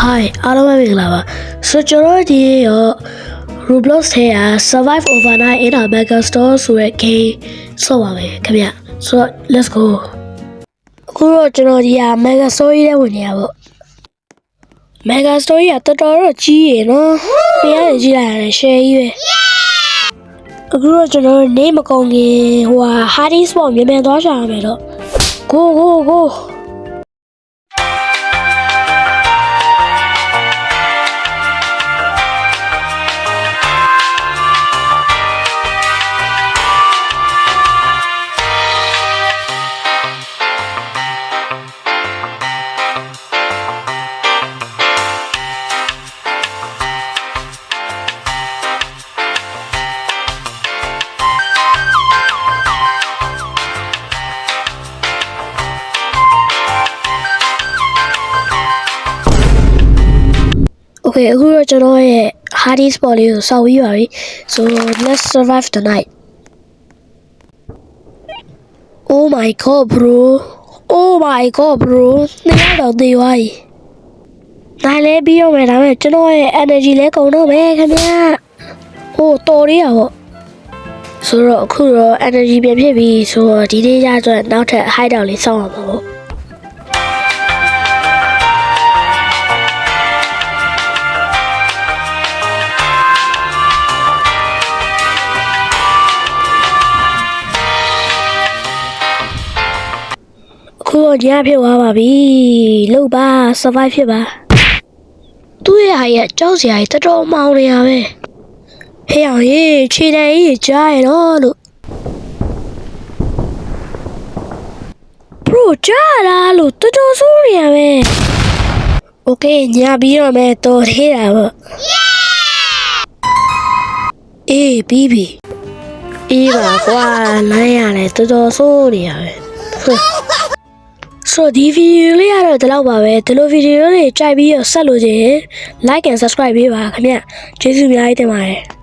Hi အားလုံးပဲမင်္ဂလာပါဆိုကျွန်တော်ဒီရော Roblox ထဲက Survive Overnight in a Mega Store ဆိုတဲ့ game ဆော့ပါမယ်ခင်ဗျဆိုတော့ let's go အခုတော့ကျွန်တော်ဒီက Mega Store ရဲ့ဝင်နေရပေါ့ Mega Store ကတော်တော်ကြီးရယ်နော်ပြန်ရကြည့်လိုက်ရတယ် share ကြီးပဲအခုတော့ကျွန်တော်နေမကုန်ခင်ဟိုဟာ Hardest Spot မြန်သွားရှာရမယ်တော့ go Okay အခုတော့ကျွန်တော်ရဲ့ Hardest Spot လေးကိုစောက်ပြီးပါပြီ so let's survive the night oh my god bro နေရတော့သေးသွားပြီနိုင်လဲပြီးတော့မယ်ဒါပေမဲ့ကျွန်တော်ရဲ့ energy လဲကုန်တော့မယ်ခင်ဗျာဟိုတော်ရရပေါ့ဆိုတော့အခုတော့ energy ပြန်ဖြစ်ပြီဆိုတော့ဒီနေ့ကျတော့နောက်ထပ် hideout လေးစောက်အောင်ပါပေါ့ခုတော့ညဖြစ်သွားပါပြီလို့ပါ survive ဖြစ်ပါသူ့ရဲ့ကြောက်စရာကြီးတော်မောင်းနေရပဲဟေးအောင်ရေးခြေတန်းကြီးကြားရတော့လို့ bro ကြားလာလို့တော်ဆိုးနေရပဲ okay ညပြီးတော့မယ်တော်သေးတာပေါ့အေးပြီးပြီအေးပါကွာနိုင်ရတယ်တော်ဆိုးနေရပဲဆိုဒီဗီဒီယိုလေးကတော့ဒီလောက်ပါပဲဒီလိုဗီဒီယိုတွေကြိုက်ပြီးတော့ဆက်လို့ချင်း like and subscribe ပေးပါခင်ဗျကျေးဇူးအများကြီးတင်ပါတယ်